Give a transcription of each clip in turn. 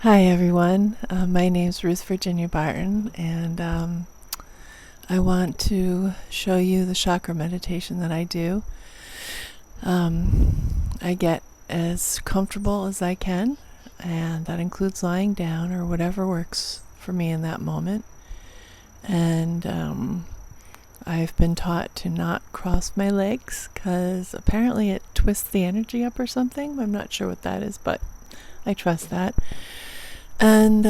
Hi everyone, my name's Ruth Virginia Barton, and I want to show you the chakra meditation that I do. I get as comfortable as I can, and that includes lying down or whatever works for me in that moment. And I've been taught to not cross my legs because apparently it twists the energy up or something. I'm not sure what that is, but I trust that. And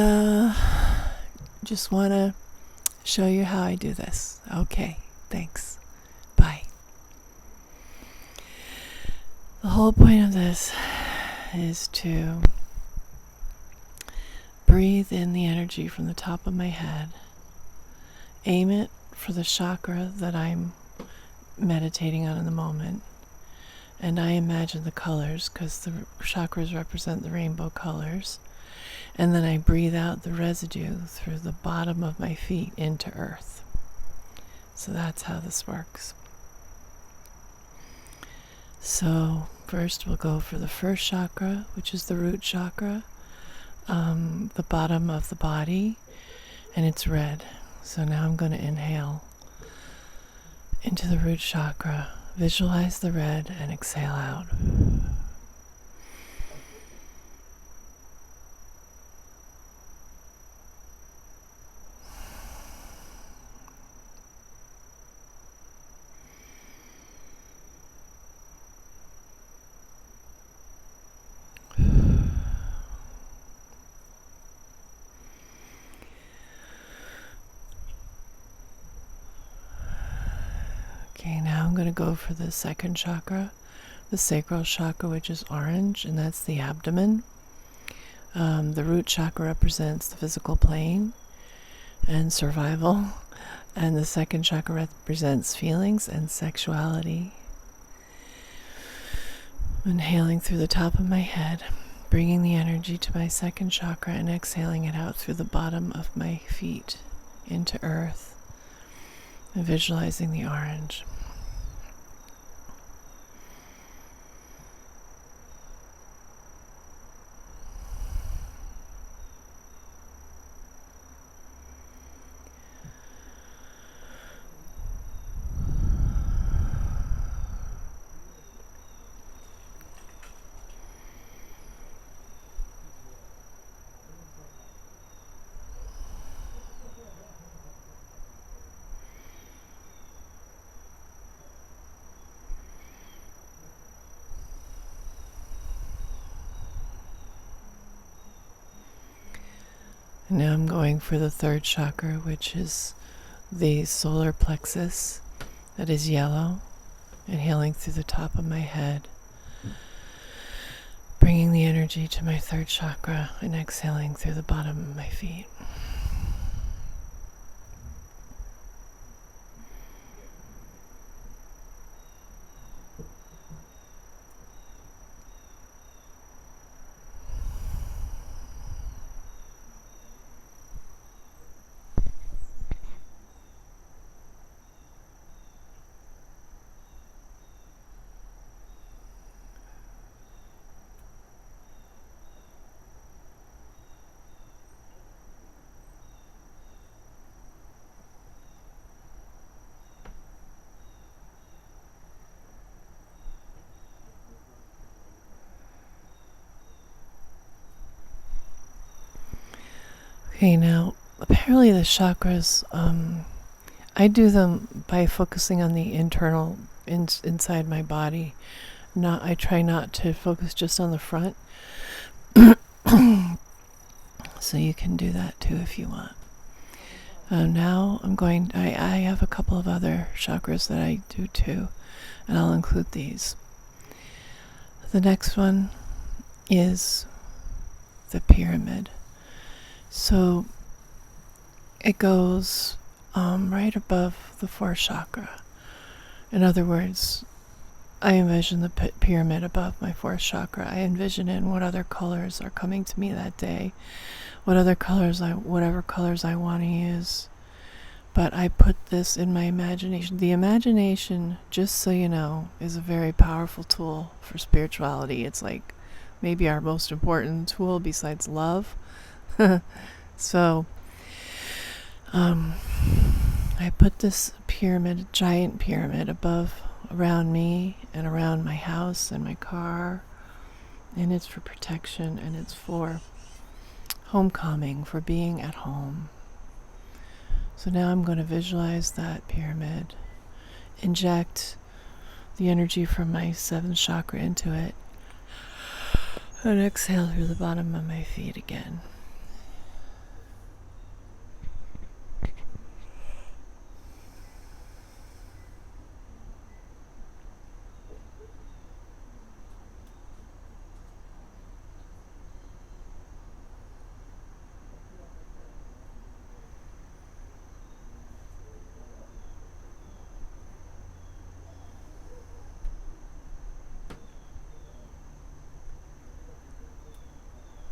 just want to show you how I do this. Okay, thanks. Bye. The whole point of this is to breathe in the energy from the top of my head, aim it for the chakra that I'm meditating on in the moment, and I imagine the colors because the chakras represent the rainbow colors. And then I breathe out the residue through the bottom of my feet into earth. So that's how this works. So first we'll go for the first chakra, which is the root chakra, the bottom of the body, and it's red. So now I'm going to inhale into the root chakra, visualize the red, and exhale out. Okay, now I'm going to go for the second chakra, the sacral chakra, which is orange, and that's the abdomen. The root chakra represents the physical plane and survival, and the second chakra represents feelings and sexuality. Inhaling through the top of my head, bringing the energy to my second chakra and exhaling it out through the bottom of my feet into earth, and visualizing the orange. And now I'm going for the third chakra, which is the solar plexus, that is yellow. Inhaling through the top of my head, bringing the energy to my third chakra and exhaling through the bottom of my feet. Okay, now apparently the chakras, I do them by focusing on the internal inside my body. I try not to focus just on the front. So you can do that too if you want. Now I have a couple of other chakras that I do too, and I'll include these. The next one is the pyramid. So it goes right above the fourth chakra. In other words, I envision the pyramid above my fourth chakra. I envision it and what other colors are coming to me that day, whatever colors I want to use. But I put this in my imagination. The imagination, just so you know, is a very powerful tool for spirituality. It's like maybe our most important tool besides love. So, I put this pyramid, giant pyramid, around me and around my house and my car, and it's for protection and it's for homecoming, for being at home. So now I'm going to visualize that pyramid, inject the energy from my 7th chakra into it, and exhale through the bottom of my feet again.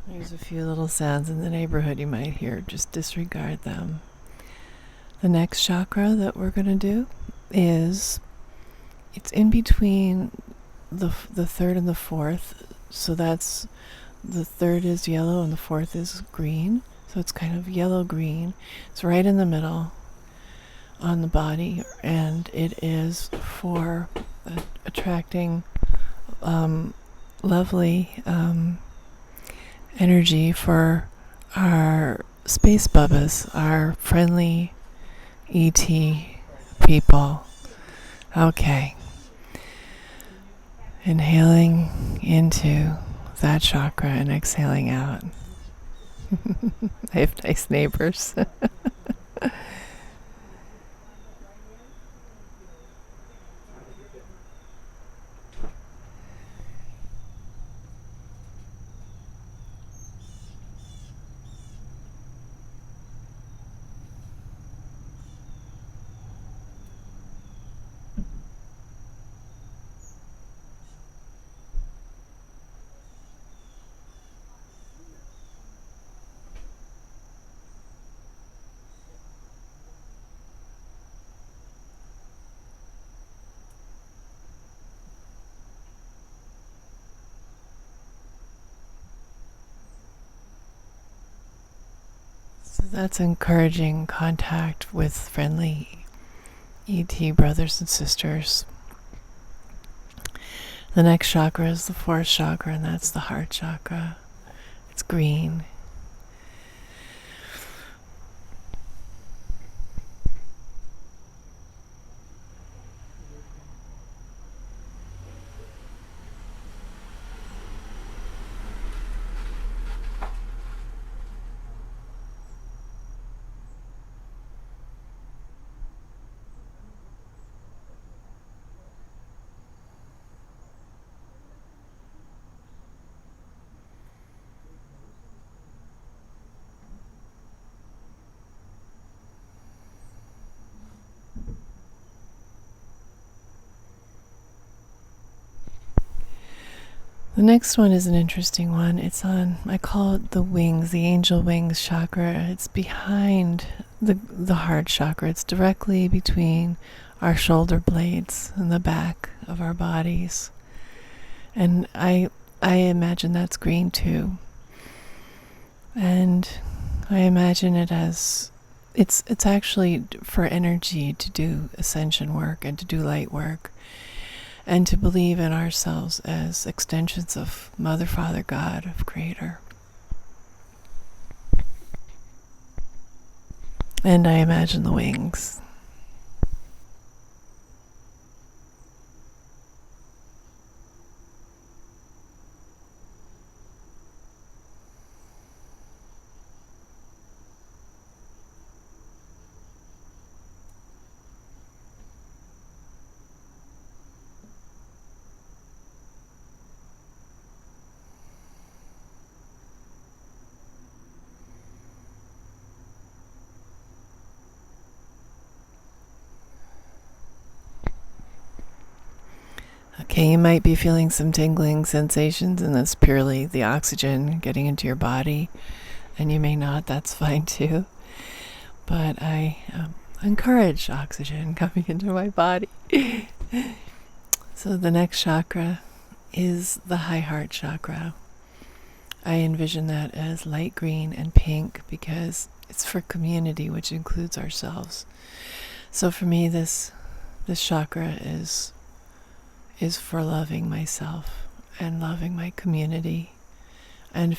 There's a few little sounds in the neighborhood you might hear. Just disregard them. The next chakra that we're going to do is, it's in between the 3rd and the 4th. So that's, the 3rd is yellow and the 4th is green. So it's kind of yellow-green. It's right in the middle on the body, and it is for attracting lovely energy for our space bubbas, our friendly ET people. Okay. Inhaling into that chakra and exhaling out. I have nice neighbors. So that's encouraging contact with friendly ET brothers and sisters. The next chakra is the 4th chakra, and that's the heart chakra. It's green. The next one is an interesting one. It's on, I call it the wings, the angel wings chakra. It's behind the heart chakra. It's directly between our shoulder blades and the back of our bodies. And I imagine that's green too. And I imagine it as, it's actually for energy to do ascension work and to do light work, and to believe in ourselves as extensions of Mother, Father, God, of Creator. And I imagine the wings. Okay, you might be feeling some tingling sensations, and that's purely the oxygen getting into your body. And you may not, that's fine too. But I encourage oxygen coming into my body. So the next chakra is the high heart chakra. I envision that as light green and pink because it's for community, which includes ourselves. So for me, this chakra is for loving myself and loving my community and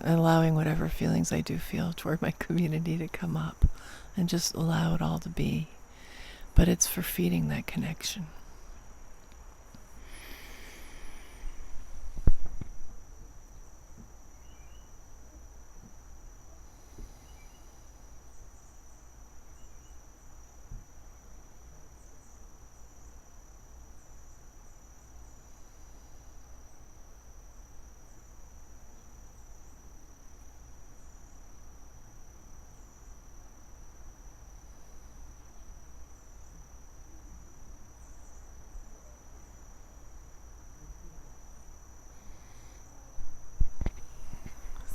allowing whatever feelings I do feel toward my community to come up and just allow it all to be. But it's for feeding that connection.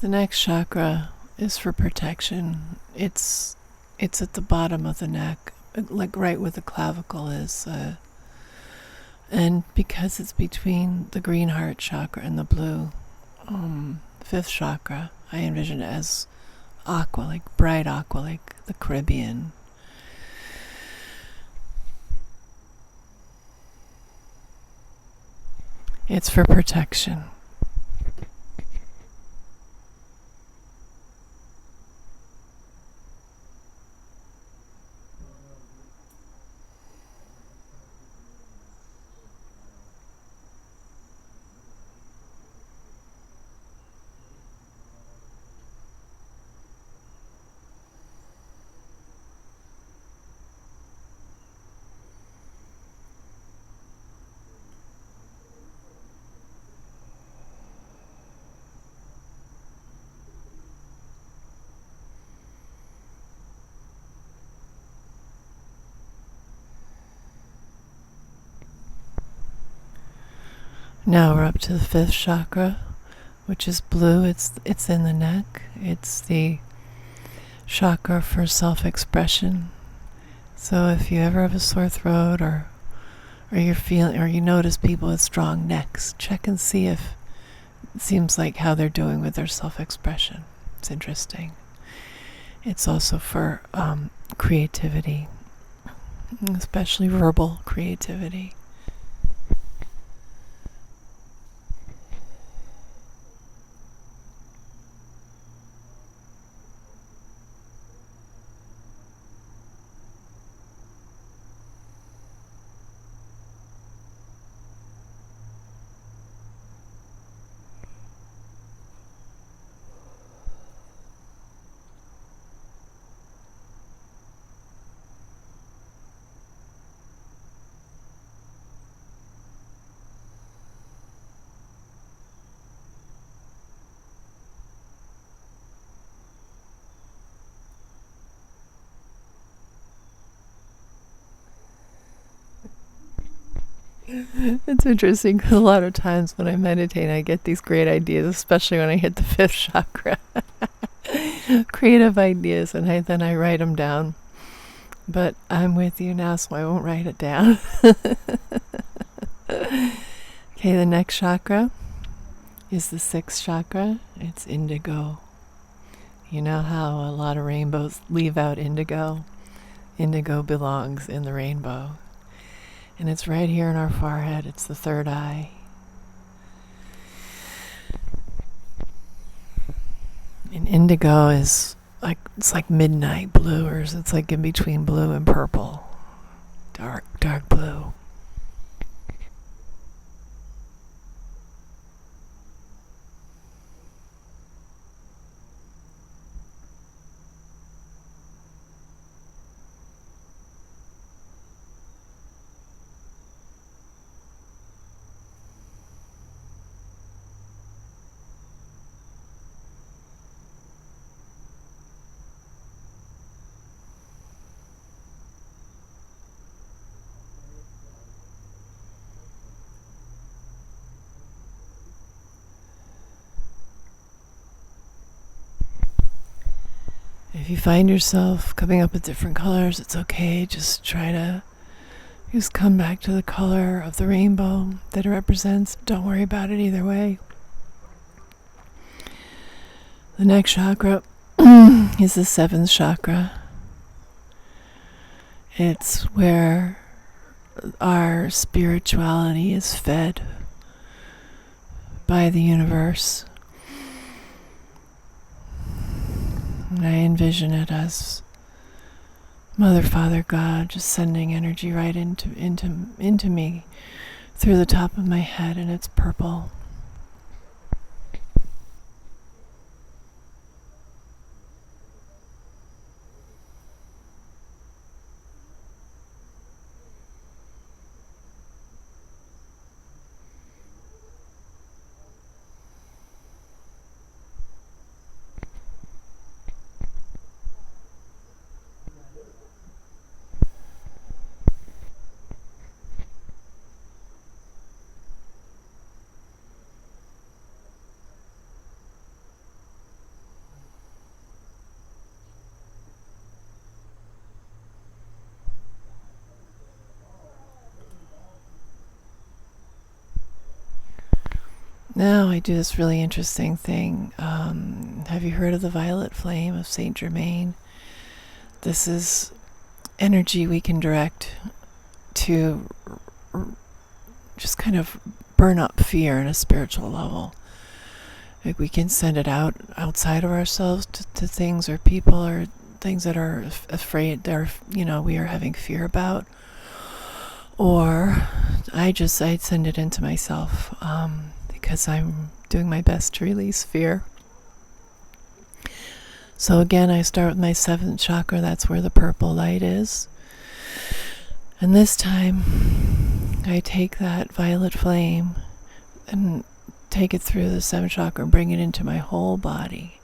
The next chakra is for protection. It's at the bottom of the neck, like right where the clavicle is. And because it's between the green heart chakra and the blue fifth chakra, I envision it as aqua, like bright aqua, like the Caribbean. It's for protection. Now we're up to the fifth chakra, which is blue. It's in the neck. It's the chakra for self-expression. So if you ever have a sore throat or you notice people with strong necks, check and see if it seems like how they're doing with their self-expression. It's interesting. It's also for creativity, especially verbal creativity. It's interesting because a lot of times when I meditate, I get these great ideas, especially when I hit the fifth chakra. Creative ideas, and then I write them down. But I'm with you now, so I won't write it down. Okay, the next chakra is the sixth chakra. It's indigo. You know how a lot of rainbows leave out indigo? Indigo belongs in the rainbow. And it's right here in our forehead. It's the third eye. And indigo is it's like midnight blue, or it's like in between blue and purple. Dark blue. If you find yourself coming up with different colors, it's okay. Just come back to the color of the rainbow that it represents. Don't worry about it either way. The next chakra is the seventh chakra. It's where our spirituality is fed by the universe. And I envision it as Mother, Father, God just sending energy right into me through the top of my head, and it's purple. Now I do this really interesting thing. Have you heard of the violet flame of Saint Germain? This is energy we can direct to just kind of burn up fear on a spiritual level. Like we can send it outside of ourselves to things or people or things that are afraid, we are having fear about. Or I'd send it into myself. Because I'm doing my best to release fear. So again, I start with my seventh chakra. That's where the purple light is. And this time, I take that violet flame and take it through the seventh chakra and bring it into my whole body.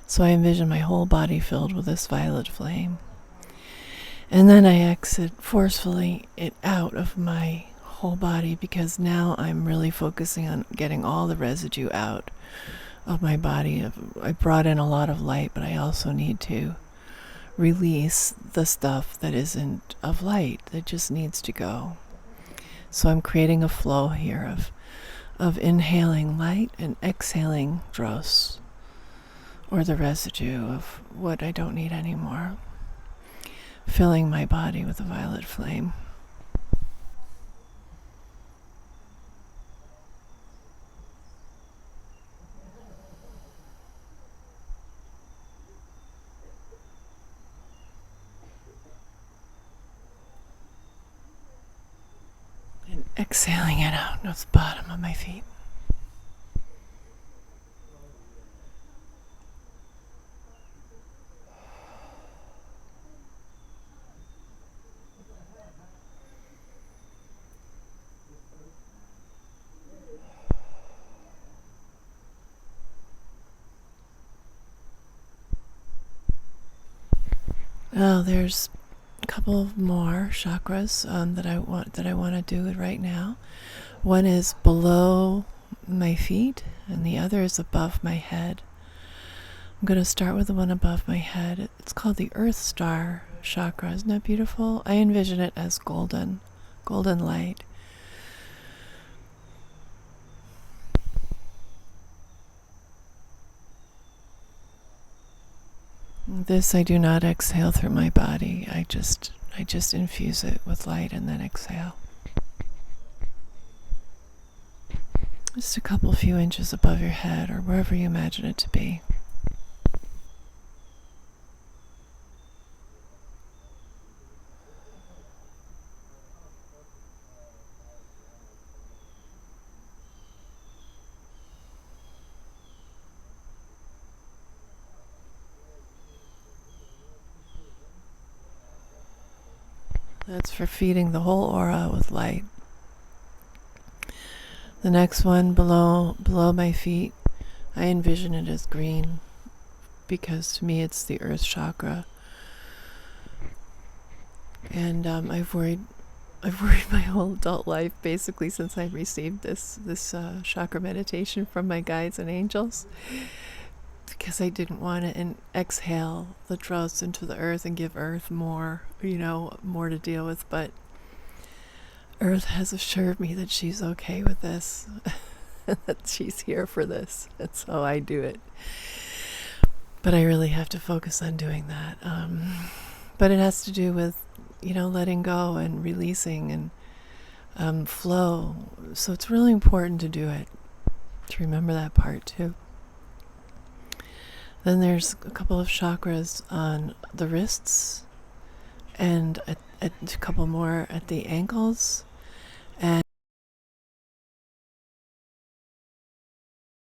So I envision my whole body filled with this violet flame. And then I exit forcefully it out of my whole body, because now I'm really focusing on getting all the residue out of my body. I brought in a lot of light, but I also need to release the stuff that isn't of light, that just needs to go. So I'm creating a flow here of inhaling light and exhaling dross, or the residue of what I don't need anymore, filling my body with a violet flame. And exhaling it out at the bottom of my feet. Now there's a couple more chakras that I want to do right now. One is below my feet, and the other is above my head. I'm going to start with the one above my head. It's called the Earth Star chakra. Isn't that beautiful? I envision it as golden light. This I do not exhale through my body. I just infuse it with light and then exhale. Just a few inches above your head or wherever you imagine it to be. That's for feeding the whole aura with light. The next one below my feet, I envision it as green, because to me it's the Earth chakra. And I've worried my whole adult life, basically, since I received this chakra meditation from my guides and angels, because I didn't want to exhale the dross into the earth and give Earth more to deal with. But Earth has assured me that she's okay with this, that she's here for this, and so I do it. But I really have to focus on doing that. But it has to do with, letting go and releasing and flow. So it's really important to do it, to remember that part too. Then there's a couple of chakras on the wrists and a couple more at the ankles